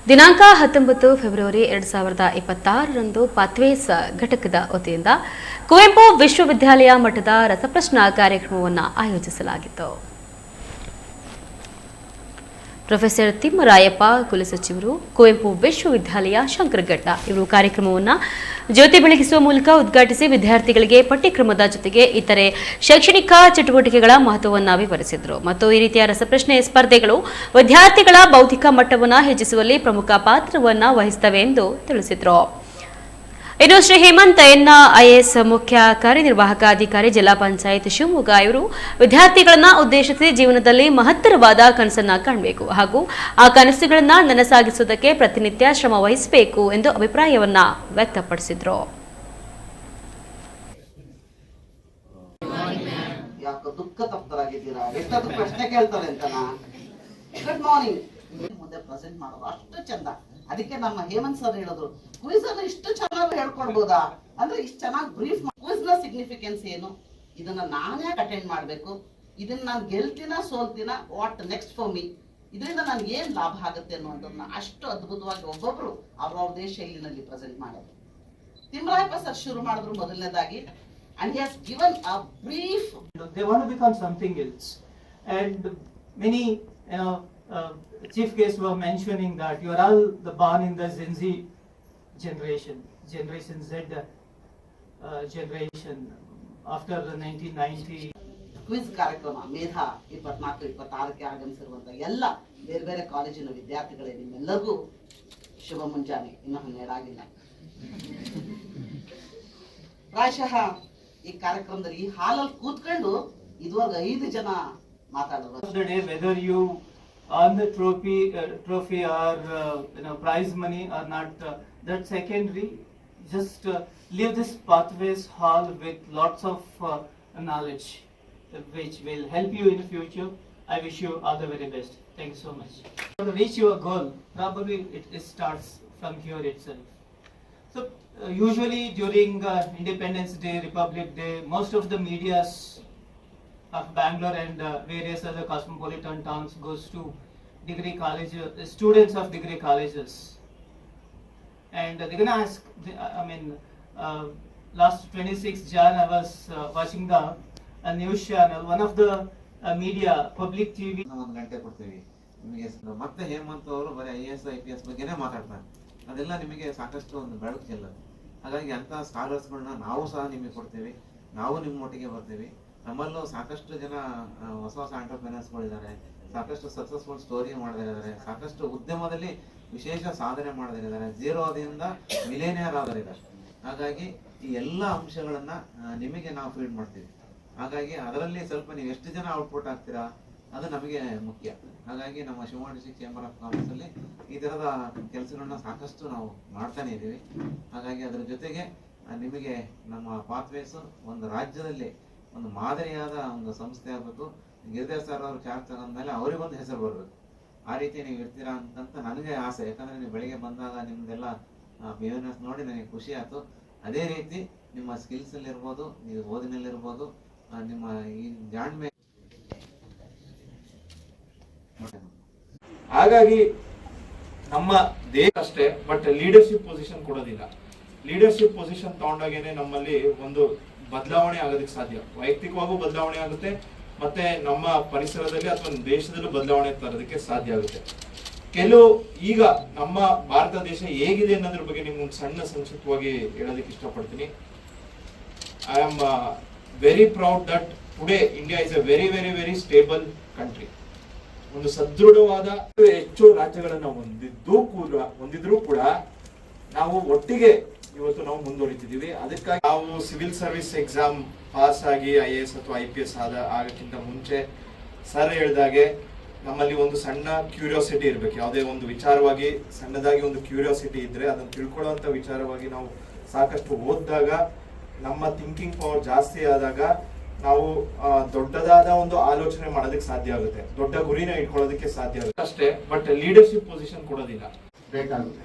ದಿನಾಂಕ 19 February 2026ರಂದು pathways ಘಟಕದ ವತಿಯಿಂದ ಕುವೆಂಪು ವಿಶ್ವವಿದ್ಯಾಲಯ ಮಟ್ಟದ ರಸಪ್ರಶ್ನಾ ಕಾರ್ಯಕ್ರಮವನ್ನು ಆಯೋಜಿಸಲಾಗಿತ್ತು. ಪ್ರೊಫೆಸರ್ ತಿಮ್ಮರಾಯಪ್ಪ ಕುಲಸಚಿವರು, ಕುವೆಂಪು ವಿಶ್ವವಿದ್ಯಾಲಯ ಶಂಕರಘಟ್ಟ ಇವರು ಕಾರ್ಯಕ್ರಮವನ್ನು ಜ್ಯೋತಿ ಬೆಳಗಿಸುವ ಮೂಲಕ ಉದ್ಘಾಟಿಸಿ ವಿದ್ಯಾರ್ಥಿಗಳಿಗೆ ಪಠ್ಯಕ್ರಮದ ಜೊತೆಗೆ ಇತರೆ ಶೈಕ್ಷಣಿಕ ಚಟುವಟಿಕೆಗಳ ಮಹತ್ವವನ್ನು ವಿವರಿಸಿದರು ಮತ್ತು ಈ ರೀತಿಯ ರಸಪ್ರಶ್ನೆ ಸ್ಪರ್ಧೆಗಳು ವಿದ್ಯಾರ್ಥಿಗಳ ಬೌದ್ಧಿಕ ಮಟ್ಟವನ್ನು ಹೆಚ್ಚಿಸುವಲ್ಲಿ ಪ್ರಮುಖ ಪಾತ್ರವನ್ನು ವಹಿಸುತ್ತವೆ ಎಂದು ತಿಳಿಸಿದರು. ಇನ್ನು ಶ್ರೀ ಹೇಮಂತ್ ಎನ್ ಐಎಎಸ್ ಮುಖ್ಯ ಕಾರ್ಯನಿರ್ವಾಹಕ ಅಧಿಕಾರಿ ಜಿಲ್ಲಾ ಪಂಚಾಯತ್ ಶಿವಮೊಗ್ಗ ಇವರು ವಿದ್ಯಾರ್ಥಿಗಳನ್ನ ಉದ್ದೇಶಿಸಿ ಜೀವನದಲ್ಲಿ ಮಹತ್ತರವಾದ ಕನಸನ್ನ ಕಾಣಬೇಕು ಹಾಗೂ ಆ ಕನಸುಗಳನ್ನ ನನಸಾಗಿಸುವುದಕ್ಕೆ ಪ್ರತಿನಿತ್ಯ ಶ್ರಮ ವಹಿಸಬೇಕು ಎಂದು ಅಭಿಪ್ರಾಯವನ್ನ ವ್ಯಕ್ತಪಡಿಸಿದರು. ಅದಕ್ಕೆ ನಮ್ಮ ಹೇಮಂತ್ ಸರ್ ಹೇಳಿದ್ರು, ಕ್ವಿಜ್ ಅನ್ನು ಇಷ್ಟು ಚೆನ್ನಾಗಿ ಹೇಳ್ಕೊಡ್ಬೋದಾ ಅಂದ್ರೆ ಇಷ್ಟು ಚೆನ್ನಾಗಿ ಬ್ರೀಫ್. ಕ್ವಿಜ್ ನ ಸಿಗ್ನಿಫಿಕೆನ್ಸ್ ಏನು, ಇದನ್ನ ನಾನೇ ಅಟೆಂಡ್ ಮಾಡ್ಬೇಕು, ಇದನ್ನ ನಾನು ಗೆಲ್ತೀನ ಸೋಲ್ತೀನ, ವಾಟ್ ನೆಕ್ಸ್ಟ್ ಫಾರ್ ಮೀ, ಇದರಿಂದ ನನ್ಗೆ ಏನ್ ಲಾಭ ಆಗುತ್ತೆ ಅನ್ನೋದನ್ನ ಅಷ್ಟು ಅದ್ಭುತವಾಗಿ ಒಬ್ಬೊಬ್ರು ಅವ್ರವ್ರದೇ ಶೈಲಿನಲ್ಲಿ ಪ್ರೆಸೆಂಟ್ ಮಾಡೋದು. ತಿಮ್ಮರಾಯಪ್ಪ ಸರ್ ಶುರು ಮಾಡಿದ್ರು ಮೊದಲನೇದಾಗಿ, and he has given a brief. They want to become something else, and many chief guests were mentioning that you are all born in the Gen Z generation, Generation Z generation after the 1990. Quiz ಕಾರ್ಯಕ್ರಮ ಮೇಧಾ 24-26ಕ್ಕೆ ಆಗಮಿಸಿರುವಂತ ಎಲ್ಲ ಬೇರೆ ಬೇರೆ ಕಾಲೇಜಿನ ವಿದ್ಯಾರ್ಥಿಗಳೇ, ನಿಮ್ಮೆಲ್ಲರಿಗೂ ಶುಭ ಮುಂಜಾನೆ. ಇನ್ನೂ 12 ಆಗಿಲ್ಲ. ಪ್ರಾಯಶಃ ಈ ಕಾರ್ಯಕ್ರಮದಲ್ಲಿ ಈ ಹಾಲಲ್ಲಿ ಕೂತ್ಕೊಂಡು ಇದುವರೆಗೆ 5 ಜನ ಮಾತಾಡೋರು. Whether you earn the trophy or prize money or not, that's secondary. Just leave this pathways hall with lots of knowledge which will help you in the future. I wish you all the very best. Thank you so much. To reach your goal, probably it starts from here itself. So usually during Independence Day, Republic Day, most of the medias of Bangalore and various other cosmopolitan towns goes to degree colleges, students of degree colleges, and they're gonna ask. Last 26 Jan I was watching the news channel, one of the media, public TV. ಒಂದು ಗಂಟೆ ಕೊಡ್ತೀವಿ ನಿಮಗೆ. ಮತ್ತೆ ಹೇಮಂತ್ ಅವರು ಬರೀ IAS IPS ಬಗ್ಗೆನೇ ಮಾತಾಡ್ತಾರೆ. ಅದೆಲ್ಲ ನಿಮಗೆ ಸಾಕಷ್ಟು ಒಂದು ಬೆಳಕು ಚೆಲ್ಲದು. ಹಾಗಾಗಿ ಅಂತ ಸ್ಕಾಲರ್ಸ್ಗಳನ್ನ ನಾವು ಸಹ ನಿಮಗೆ ಕೊಡ್ತೀವಿ, ನಾವು ನಿಮ್ಮ ಒಟ್ಟಿಗೆ ಬರ್ತೀವಿ. ನಮ್ಮಲ್ಲೂ ಸಾಕಷ್ಟು ಜನ ಹೊಸ ಹೊಸ ಆಂಟರ್ಪ್ರಿನರ್ಸ್ಗಳಿದ್ದಾರೆ, ಸಾಕಷ್ಟು ಸಕ್ಸಸ್ಫುಲ್ ಸ್ಟೋರಿ ಮಾಡಿದ್ದಾರೆ, ಸಾಕಷ್ಟು ಉದ್ಯಮದಲ್ಲಿ ವಿಶೇಷ ಸಾಧನೆ ಮಾಡಿದ್ದಾರೆ, ಝೀರೋದಿಂದ ಮಿಲೇನಿಯರ್ ಆದರಿದ್ದಾರೆ. ಹಾಗಾಗಿ ಈ ಎಲ್ಲ ಅಂಶಗಳನ್ನ ನಿಮಗೆ ನಾವು ಫೀಡ್ ಮಾಡ್ತೀವಿ. ಹಾಗಾಗಿ ಅದರಲ್ಲಿ ಸ್ವಲ್ಪ ನೀವು ಎಷ್ಟು ಜನ ಔಟ್ಪುಟ್ ಆಗ್ತೀರಾ ಅದು ನಮಗೆ ಮುಖ್ಯ. ಹಾಗಾಗಿ ನಮ್ಮ Shivamogga district chamber of commerce ಅಲ್ಲಿ ಈ ತರದ ಕೆಲಸಗಳನ್ನ ಸಾಕಷ್ಟು ನಾವು ಮಾಡ್ತಾನೆ ಇದ್ದೀವಿ. ಹಾಗಾಗಿ ಅದರ ಜೊತೆಗೆ ನಿಮಗೆ ನಮ್ಮ ಪಾಥ್ವೇಸ್ ಒಂದು ರಾಜ್ಯದಲ್ಲಿ ಒಂದು ಮಾದರಿಯಾದ ಒಂದು ಸಂಸ್ಥೆ ಆಗಬೇಕು. ಗಿರಿಧರ್ ಸರ್ ಅವರು ಚಾರ್ಜ್ ತಗೊಂಡ್ಮೇಲೆ ಅವರಿಗೊಂದು ಹೆಸರು ಬರಬೇಕು. ಆ ರೀತಿ ನೀವು ಇರ್ತೀರಾ ಅಂತ ನನಗೆ ಆಸೆ. ಯಾಕಂದ್ರೆ ನೀವು ಬೆಳಿಗ್ಗೆ ಬಂದಾಗ ನಿಮ್ದೆಲ್ಲ ಬಿಹೇವಿಯರ್ಸ್ ನೋಡಿ ನನಗೆ ಖುಷಿ ಆಯ್ತು. ಅದೇ ರೀತಿ ನಿಮ್ಮ ಸ್ಕಿಲ್ಸ್ ಅಲ್ಲಿ ಇರ್ಬೋದು, ನೀವು ಓದಿನಲ್ಲಿರ್ಬೋದು, ನಿಮ್ಮ ಈ ಜಾಣ್ಮೆ. ಹಾಗಾಗಿ ನಮ್ಮ ದೇಶ ಅಷ್ಟೇ, ಬಟ್ ಲೀಡರ್ಶಿಪ್ ಪೊಸಿಷನ್ ಕೊಡೋದಿಲ್ಲ. ಲೀಡರ್ಶಿಪ್ ಪೊಸಿಷನ್ ತಗೊಂಡಾಗೇನೆ ನಮ್ಮಲ್ಲಿ ಒಂದು ಬದಲಾವಣೆ ಆಗೋದಕ್ಕೆ ಸಾಧ್ಯ. ವೈಯಕ್ತಿಕವಾಗೂ ಬದಲಾವಣೆ ಆಗುತ್ತೆ, ಮತ್ತೆ ನಮ್ಮ ಪರಿಸರದಲ್ಲಿ ಅಥವಾ ದೇಶದಲ್ಲೂ ಬದಲಾವಣೆ ತರೋದಕ್ಕೆ ಸಾಧ್ಯ ಆಗುತ್ತೆ. ಕೆಲವು ಈಗ ನಮ್ಮ ಭಾರತ ದೇಶ ಹೇಗಿದೆ ಅನ್ನೋದ್ರ ಬಗ್ಗೆ ನಿಮ್ಗೊಂದು ಸಣ್ಣ ಸಂಕ್ಷಿಪ್ತವಾಗಿ ಹೇಳೋದಕ್ಕೆ ಇಷ್ಟಪಡ್ತೀನಿ. I am very proud that today India is A very very very stable country. ಒಂದು ಸದೃಢವಾದ ಹೆಚ್ಚು ರಾಜ್ಯಗಳನ್ನ ಹೊಂದಿದ್ರೂ ಕೂಡ ನಾವು ಒಟ್ಟಿಗೆ ಇವತ್ತು ನಾವು ಮುಂದುವರಿತಿದ್ದೀವಿ. ಅದಕ್ಕಾಗಿ ನಾವು ಸಿವಿಲ್ ಸರ್ವಿಸ್ ಎಕ್ಸಾಮ್ ಪಾಸ್ ಆಗಿ IAS ಅಥವಾ IPS ಆಗಕ್ಕಿಂತ ಮುಂಚೆ ಸರ್ ಹೇಳಿದಾಗೆ ನಮ್ಮಲ್ಲಿ ಒಂದು ಸಣ್ಣ ಕ್ಯೂರಿಯಾಸಿಟಿ ಇರಬೇಕು. ಯಾವುದೇ ಒಂದು ವಿಚಾರವಾಗಿ ಸಣ್ಣದಾಗಿ ಒಂದು ಕ್ಯೂರಿಯಾಸಿಟಿ ಇದ್ರೆ ಅದನ್ನು ತಿಳ್ಕೊಳ್ಳುವಂತ ವಿಚಾರವಾಗಿ ನಾವು ಸಾಕಷ್ಟು ಓದಿದಾಗ, ನಮ್ಮ ಥಿಂಕಿಂಗ್ ಪವರ್ ಜಾಸ್ತಿ ಆದಾಗ ನಾವು ದೊಡ್ಡದಾದ ಒಂದು ಆಲೋಚನೆ ಮಾಡೋದಕ್ಕೆ ಸಾಧ್ಯ ಆಗುತ್ತೆ, ದೊಡ್ಡ ಗುರಿನ ಇಟ್ಕೊಳ್ಳೋದಕ್ಕೆ ಸಾಧ್ಯ ಆಗುತ್ತೆ ಅಷ್ಟೇ. ಬಟ್ ಲೀಡರ್ಶಿಪ್ ಪೊಸಿಷನ್ ಕೊಡೋದಿಲ್ಲ ಬೇಕಾಗುತ್ತೆ.